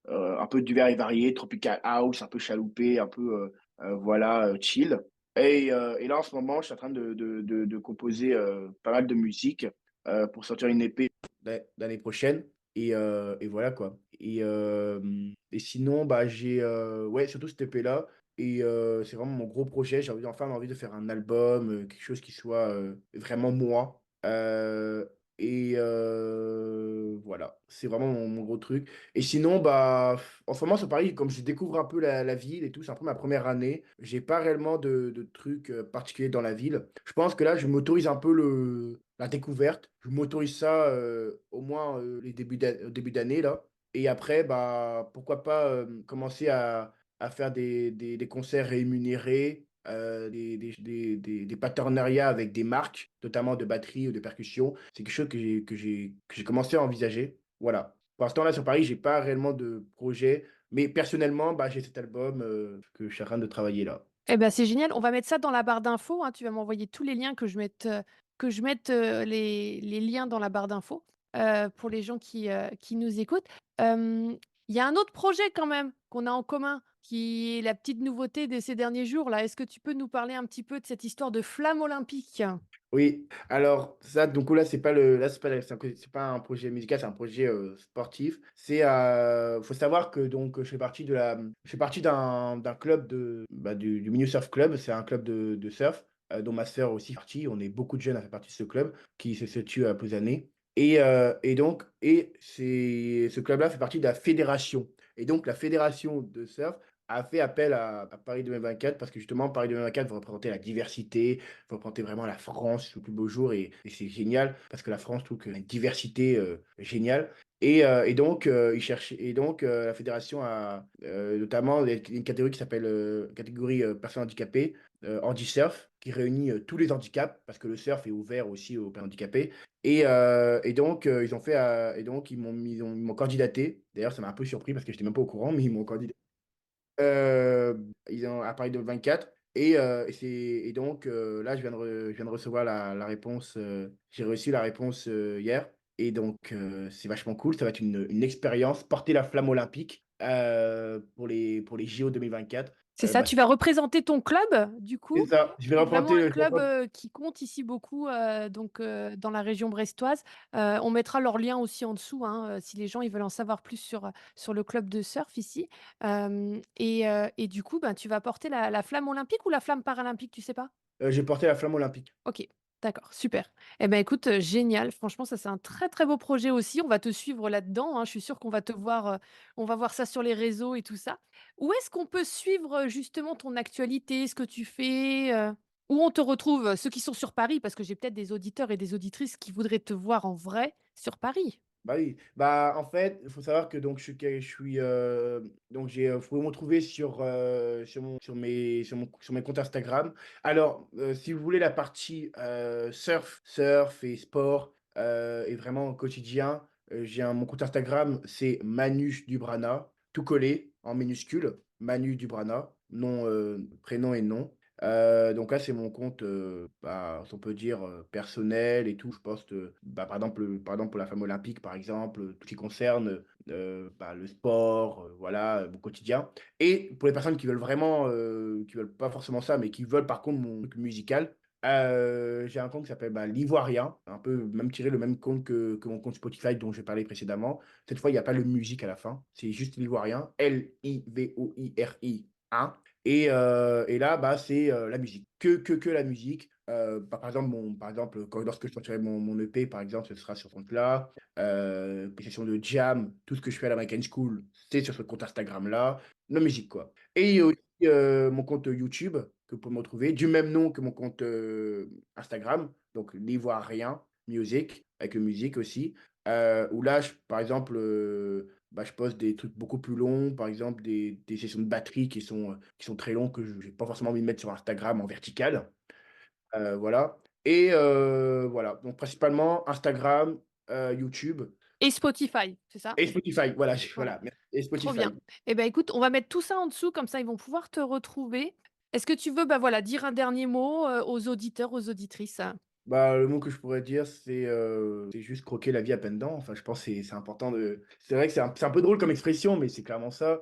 Speaker 2: un peu divers et varié, tropical house, un peu chaloupé, un peu, voilà, chill et là, en ce moment, je suis en train de composer, pas mal de musique, pour sortir une épée l'année prochaine et voilà, quoi et sinon, bah, j'ai, ouais, surtout cette épée-là et c'est vraiment mon gros projet. J'ai envie de faire un album, quelque chose qui soit, vraiment moi, voilà, c'est vraiment mon gros truc et sinon, bah, en ce moment, sur Paris, comme je découvre un peu la ville et tout, c'est un peu ma première année, j'ai pas réellement de trucs, particuliers dans la ville. Je pense que là, je m'autorise un peu la découverte. Je m'autorise ça, au moins, au début d'année là et après, bah, pourquoi pas, commencer à faire des concerts rémunérés, des partenariats avec des marques, notamment de batterie ou de percussions. C'est quelque chose que j'ai commencé à envisager. Voilà. Pour l'instant, là, sur Paris, j'ai pas réellement de projet, mais personnellement, bah, j'ai cet album, que je suis en train de travailler là.
Speaker 1: Eh ben, c'est génial. On va mettre ça dans la barre d'infos, hein. Tu vas m'envoyer tous les liens que je mette, les liens dans la barre d'infos, pour les gens qui nous écoutent. Il y a un autre projet quand même qu'on a en commun. qui est la petite nouveauté de ces derniers jours là. Est-ce que tu peux nous parler un petit peu de cette histoire de flamme olympique?
Speaker 2: Oui, alors ça, donc là, c'est pas le là, c'est pas la c'est pas un projet musical, c'est un projet, sportif. Faut savoir que donc, je fais partie d'un club du Minu Surf Club. C'est un club de surf, dont ma sœur aussi fait partie. On est beaucoup de jeunes à faire partie de ce club qui se situe à Lausanne et ce club-là fait partie de la fédération et donc la fédération de surf a fait appel à Paris 2024 parce que justement Paris 2024 veut représenter la diversité, faut représenter vraiment la France le plus beau jour et c'est génial parce que la France, je trouve qu'il y a une diversité, géniale ils cherchaient et donc la fédération a, notamment il y a une catégorie qui s'appelle, catégorie, personnes handicapées, handi-surf, qui réunit, tous les handicaps parce que le surf est ouvert aussi aux personnes handicapées ils ont fait, et donc ils m'ont candidaté. D'ailleurs, ça m'a un peu surpris parce que j'étais même pas au courant, mais ils m'ont candidaté. Ils ont à Paris 2024 là, je viens de recevoir la réponse, j'ai reçu la réponse, hier c'est vachement cool. Ça va être une expérience, porter la flamme olympique, pour les JO 2024.
Speaker 1: C'est ça,
Speaker 2: Bah,
Speaker 1: tu vas représenter ton club, du
Speaker 2: c'est
Speaker 1: coup?
Speaker 2: ça, je vais
Speaker 1: C'est vraiment
Speaker 2: représenter
Speaker 1: un
Speaker 2: le je vais
Speaker 1: club,
Speaker 2: représenter
Speaker 1: qui compte ici beaucoup, dans la région brestoise. On mettra leur lien aussi en dessous, hein, si les gens ils veulent en savoir plus sur le club de surf ici. Et du coup, ben, tu vas porter la flamme olympique ou la flamme paralympique, tu sais pas?
Speaker 2: je vais porter la flamme olympique.
Speaker 1: OK, d'accord, super. Eh ben, écoute, génial. Franchement, ça, c'est un très, très beau projet aussi. On va te suivre là-dedans, hein. Je suis sûre qu'on va te voir, on va voir ça sur les réseaux et tout ça. Où est-ce qu'on peut suivre, justement ton actualité, ce que tu fais, où on te retrouve? Ceux qui sont sur Paris, parce que j'ai peut-être des auditeurs et des auditrices qui voudraient te voir en vrai sur Paris.
Speaker 2: Bah oui, bah, en fait, il faut savoir que donc je suis, donc vous pouvez me retrouver sur mes comptes Instagram. Alors, si vous voulez la partie, surf et sport, et vraiment au quotidien, mon compte Instagram, c'est Manu Dubrana, tout collé en minuscule, Manu Dubrana, nom, prénom et nom. Donc là, c'est mon compte, si on peut dire, personnel et tout. Je poste, par exemple, pour la femme olympique, par exemple, tout ce qui concerne, le sport, voilà, mon quotidien. Et pour les personnes qui veulent vraiment, qui veulent pas forcément ça, mais qui veulent par contre mon truc musical, j'ai un compte qui s'appelle, l'Ivoirien, un peu même tiré le même compte que mon compte Spotify dont j'ai parlé précédemment. Cette fois, il y a pas le musique à la fin, c'est juste l'Ivoirien, Livoirien. Et là, c'est, la musique, que la musique. Par exemple, lorsque je sortirai mon EP, par exemple, ce sera sur ce compte-là. Les sessions de jam, tout ce que je fais à l'American School, c'est sur ce compte Instagram-là. La musique, quoi. Et il y a aussi, mon compte YouTube, que vous pouvez me retrouver, du même nom que mon compte, Instagram, donc l'Ivoirien Music, avec le musique aussi. Où là, par exemple, je poste des trucs beaucoup plus longs, par exemple des sessions de batterie qui sont très longues que je n'ai pas forcément envie de mettre sur Instagram en vertical. Voilà voilà, donc principalement Instagram, YouTube
Speaker 1: Et Spotify, c'est ça?
Speaker 2: et Spotify. Voilà,
Speaker 1: Voilà.
Speaker 2: et
Speaker 1: Trop
Speaker 2: Spotify.
Speaker 1: bien. Eh ben, écoute, on va mettre tout ça en dessous, comme ça ils vont pouvoir te retrouver. Est-ce que tu veux, bah, voilà, dire un dernier mot, aux auditeurs, aux auditrices?
Speaker 2: Le mot que je pourrais dire, c'est juste croquer la vie à pleines dents. Enfin, je pense que c'est important de c'est vrai que c'est un peu drôle comme expression, mais c'est clairement ça.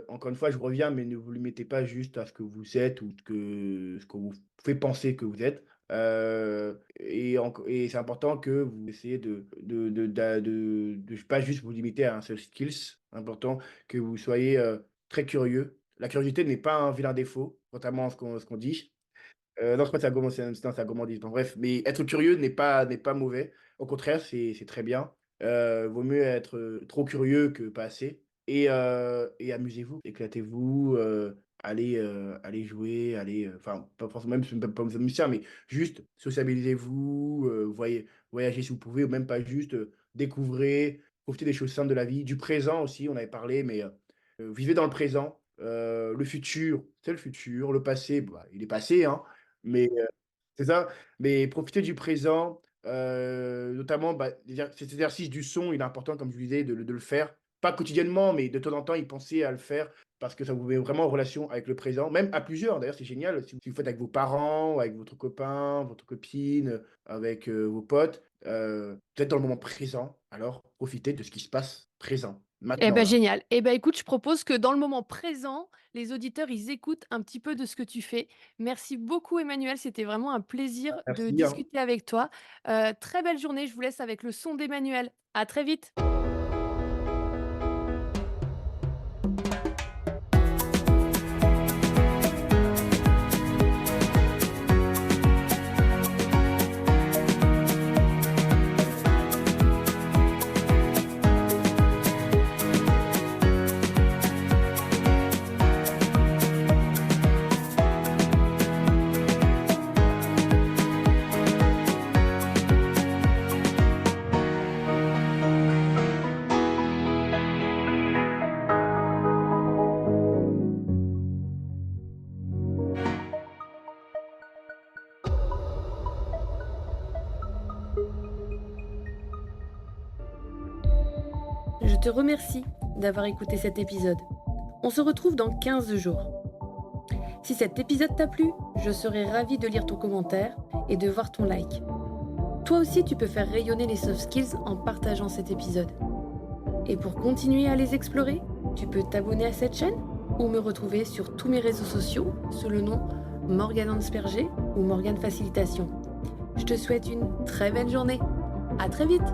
Speaker 2: Encore une fois, je reviens, mais ne vous limitez pas juste à ce que vous êtes ou ce qu'on vous fait penser que vous êtes. Et c'est important que vous essayez de pas juste vous limiter à un seul skills. C'est important que vous soyez, très curieux. La curiosité n'est pas un vilain défaut, contrairement à ce qu'on dit. Non, c'est pas de la gourmandise, c'est un gourmandise. Bref, mais être curieux n'est pas mauvais. Au contraire, c'est très bien. Vaut mieux être, trop curieux que pas assez et amusez-vous, éclatez-vous, allez jouer, enfin, pas forcément même si vous êtes pas musicien, mais juste sociabilisez-vous, voyagez si vous pouvez ou même pas juste, découvrez, profitez des choses simples de la vie, du présent aussi, on avait parlé, mais vivez dans le présent. Le futur, c'est le futur, le passé, il est passé, hein, mais c'est ça, mais profiter du présent, notamment, cet exercice du son, il est important comme je vous disais de le faire. pas quotidiennement, mais de temps en temps, y penser à le faire parce que ça vous met vraiment en relation avec le présent, même à plusieurs. D'ailleurs, c'est génial si vous faites avec vos parents, avec votre copain, votre copine, avec, vos potes, vous êtes dans le moment présent, alors profitez de ce qui se passe présent,
Speaker 1: Eh
Speaker 2: maintenant
Speaker 1: ben
Speaker 2: là.
Speaker 1: génial. Eh ben écoute, je propose que dans le moment présent, les auditeurs, ils écoutent un petit peu de ce que tu fais. Merci beaucoup Emmanuel, c'était vraiment un plaisir de
Speaker 2: Merci, hein.
Speaker 1: discuter avec toi. Très belle journée, je vous laisse avec le son d'Emmanuel. À très vite. Je te remercie d'avoir écouté cet épisode. On se retrouve dans 15 jours. Si cet épisode t'a plu, je serai ravie de lire ton commentaire et de voir ton like. Toi aussi, tu peux faire rayonner les soft skills en partageant cet épisode. Et pour continuer à les explorer, tu peux t'abonner à cette chaîne ou me retrouver sur tous mes réseaux sociaux sous le nom Morgane Ansperger ou Morgane Facilitation. Je te souhaite une très belle journée. À très vite!